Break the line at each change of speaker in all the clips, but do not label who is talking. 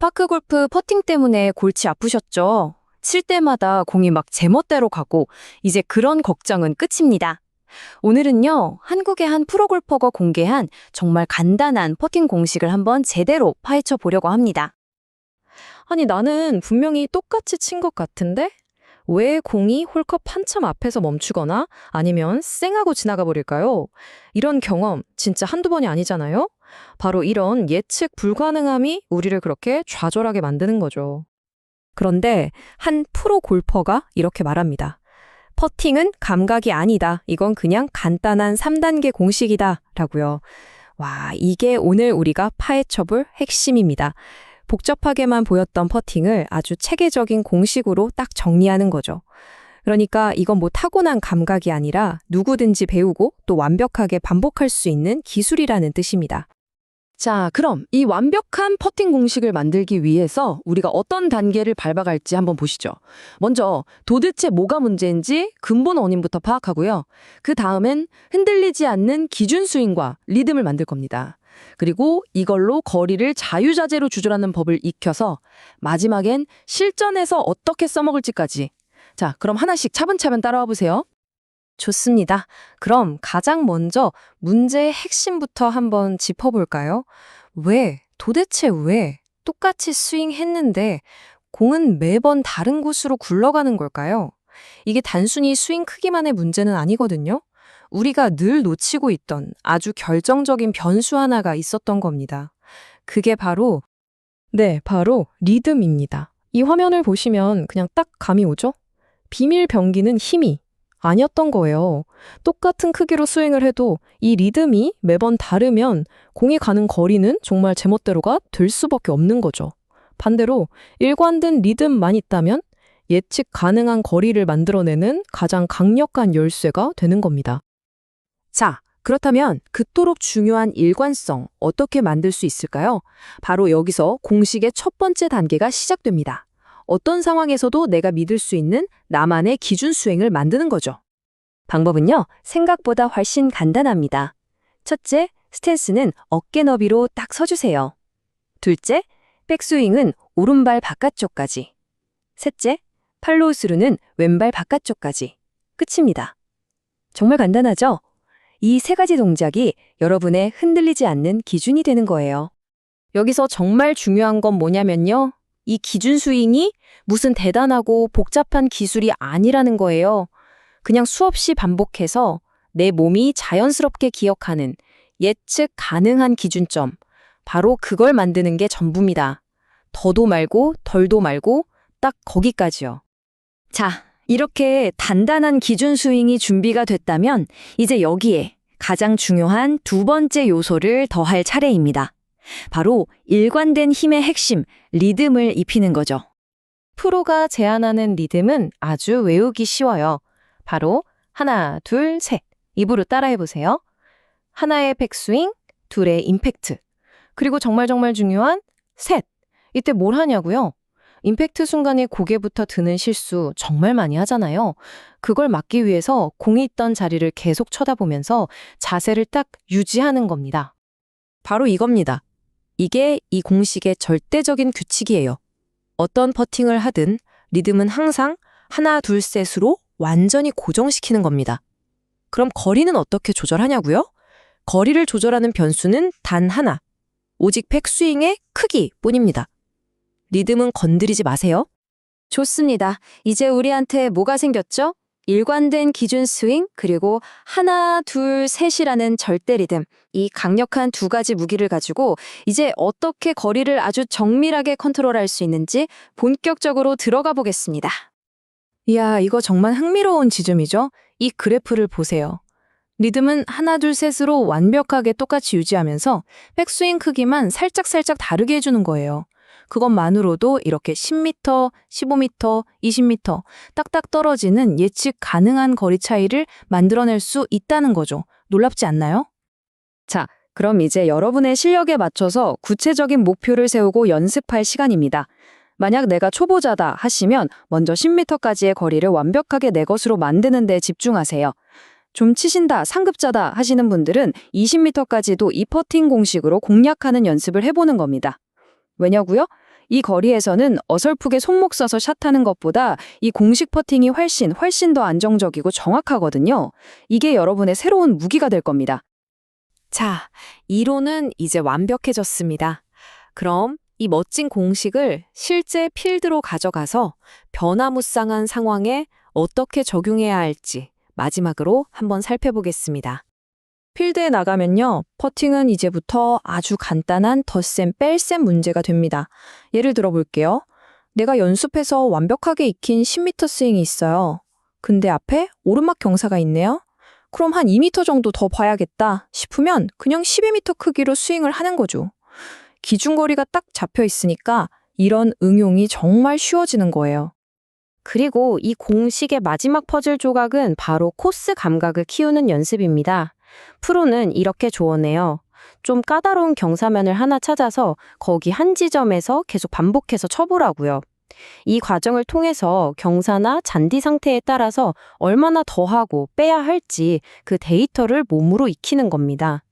파크 골프 퍼팅 때문에 골치 아프셨죠? 칠 때마다 공이 막 제멋대로 가고 이제 그런 걱정은 끝입니다. 오늘은요, 한국의 한 프로골퍼가 공개한 정말 간단한 퍼팅 공식을 한번 제대로 파헤쳐 보려고 합니다. 아니, 나는 분명히 똑같이 친 것 같은데? 왜 공이 홀컵 한참 앞에서 멈추거나 아니면 쌩하고 지나가 버릴까요? 이런 경험 진짜 한두 번이 아니잖아요? 바로 이런 예측 불가능함이 우리를 그렇게 좌절하게 만드는 거죠. 그런데 한 프로 골퍼가 이렇게 말합니다. 퍼팅은 감각이 아니다. 이건 그냥 간단한 3단계 공식이다. 라고요. 와, 이게 오늘 우리가 파헤쳐볼 핵심입니다. 복잡하게만 보였던 퍼팅을 아주 체계적인 공식으로 딱 정리하는 거죠. 그러니까 이건 뭐 타고난 감각이 아니라 누구든지 배우고 또 완벽하게 반복할 수 있는 기술이라는 뜻입니다.
자, 그럼 이 완벽한 퍼팅 공식을 만들기 위해서 우리가 어떤 단계를 밟아갈지 한번 보시죠. 먼저 도대체 뭐가 문제인지 근본 원인부터 파악하고요. 그 다음엔 흔들리지 않는 기준 스윙과 리듬을 만들 겁니다. 그리고 이걸로 거리를 자유자재로 조절하는 법을 익혀서 마지막엔 실전에서 어떻게 써먹을지까지. 자, 그럼 하나씩 차분차분 따라와 보세요.
좋습니다. 그럼 가장 먼저 문제의 핵심부터 한번 짚어볼까요? 도대체 왜 똑같이 스윙했는데 공은 매번 다른 곳으로 굴러가는 걸까요? 이게 단순히 스윙 크기만의 문제는 아니거든요. 우리가 늘 놓치고 있던 아주 결정적인 변수 하나가 있었던 겁니다. 그게 바로 리듬입니다. 이 화면을 보시면 그냥 딱 감이 오죠? 비밀 병기는 힘이 아니었던 거예요. 똑같은 크기로 스윙을 해도 이 리듬이 매번 다르면 공이 가는 거리는 정말 제멋대로가 될 수밖에 없는 거죠. 반대로 일관된 리듬만 있다면 예측 가능한 거리를 만들어내는 가장 강력한 열쇠가 되는 겁니다.
자, 그렇다면 그토록 중요한 일관성 어떻게 만들 수 있을까요? 바로 여기서 공식의 첫 번째 단계가 시작됩니다. 어떤 상황에서도 내가 믿을 수 있는 나만의 기준 수행을 만드는 거죠.
방법은요, 생각보다 훨씬 간단합니다. 첫째, 스탠스는 어깨 너비로 딱 서주세요. 둘째, 백스윙은 오른발 바깥쪽까지. 셋째, 팔로우 스루는 왼발 바깥쪽까지. 끝입니다. 정말 간단하죠? 이 세 가지 동작이 여러분의 흔들리지 않는 기준이 되는 거예요. 여기서 정말 중요한 건 뭐냐면요. 이 기준 스윙이 무슨 대단하고 복잡한 기술이 아니라는 거예요. 그냥 수없이 반복해서 내 몸이 자연스럽게 기억하는 예측 가능한 기준점, 바로 그걸 만드는 게 전부입니다. 더도 말고 덜도 말고 딱 거기까지요. 자, 이렇게 단단한 기준 스윙이 준비가 됐다면 이제 여기에 가장 중요한 두 번째 요소를 더할 차례입니다. 바로 일관된 힘의 핵심, 리듬을 입히는 거죠. 프로가 제안하는 리듬은 아주 외우기 쉬워요. 바로 하나, 둘, 셋. 입으로 따라해보세요. 하나의 백스윙, 둘의 임팩트. 그리고 정말 중요한 셋. 이때 뭘 하냐고요? 임팩트 순간에 고개부터 드는 실수 정말 많이 하잖아요. 그걸 막기 위해서 공이 있던 자리를 계속 쳐다보면서 자세를 딱 유지하는 겁니다. 바로 이겁니다. 이게 이 공식의 절대적인 규칙이에요. 어떤 퍼팅을 하든 리듬은 항상 하나, 둘, 셋으로 완전히 고정시키는 겁니다. 그럼 거리는 어떻게 조절하냐고요? 거리를 조절하는 변수는 단 하나, 오직 백스윙의 크기뿐입니다. 리듬은 건드리지 마세요. 좋습니다. 이제 우리한테 뭐가 생겼죠? 일관된 기준 스윙, 그리고 하나, 둘, 셋이라는 절대 리듬. 이 강력한 두 가지 무기를 가지고 이제 어떻게 거리를 아주 정밀하게 컨트롤할 수 있는지 본격적으로 들어가 보겠습니다. 이야, 이거 정말 흥미로운 지점이죠? 이 그래프를 보세요. 리듬은 하나, 둘, 셋으로 완벽하게 똑같이 유지하면서 백스윙 크기만 살짝 다르게 해주는 거예요. 그것만으로도 이렇게 10m, 15m, 20m 딱딱 떨어지는 예측 가능한 거리 차이를 만들어낼 수 있다는 거죠. 놀랍지 않나요? 자, 그럼 이제 여러분의 실력에 맞춰서 구체적인 목표를 세우고 연습할 시간입니다. 만약 내가 초보자다 하시면 먼저 10m까지의 거리를 완벽하게 내 것으로 만드는 데 집중하세요. 좀 치신다, 상급자다 하시는 분들은 20m까지도 이 퍼팅 공식으로 공략하는 연습을 해보는 겁니다. 왜냐고요? 이 거리에서는 어설프게 손목 써서 샷하는 것보다 이 공식 퍼팅이 훨씬 더 안정적이고 정확하거든요. 이게 여러분의 새로운 무기가 될 겁니다. 자, 이론은 이제 완벽해졌습니다. 그럼 이 멋진 공식을 실제 필드로 가져가서 변화무쌍한 상황에 어떻게 적용해야 할지 마지막으로 한번 살펴보겠습니다. 필드에 나가면요, 퍼팅은 이제부터 아주 간단한 덧셈, 뺄셈 문제가 됩니다. 예를 들어 볼게요. 내가 연습해서 완벽하게 익힌 10m 스윙이 있어요. 근데 앞에 오르막 경사가 있네요. 그럼 한 2m 정도 더 봐야겠다 싶으면 그냥 12m 크기로 스윙을 하는 거죠. 기준거리가 딱 잡혀 있으니까 이런 응용이 정말 쉬워지는 거예요.
그리고 이 공식의 마지막 퍼즐 조각은 바로 코스 감각을 키우는 연습입니다. 프로는 이렇게 조언해요. 좀 까다로운 경사면을 하나 찾아서 거기 한 지점에서 계속 반복해서 쳐보라고요. 이 과정을 통해서 경사나 잔디 상태에 따라서 얼마나 더 하고 빼야 할지 그 데이터를 몸으로 익히는 겁니다.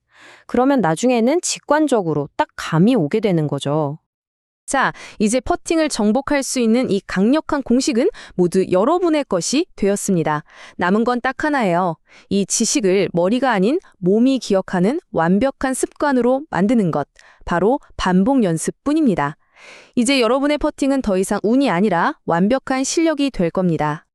그러면 나중에는 직관적으로 딱 감이 오게 되는 거죠.
자, 이제 퍼팅을 정복할 수 있는 이 강력한 공식은 모두 여러분의 것이 되었습니다. 남은 건 딱 하나예요. 이 지식을 머리가 아닌 몸이 기억하는 완벽한 습관으로 만드는 것. 바로 반복 연습뿐입니다. 이제 여러분의 퍼팅은 더 이상 운이 아니라 완벽한 실력이 될 겁니다.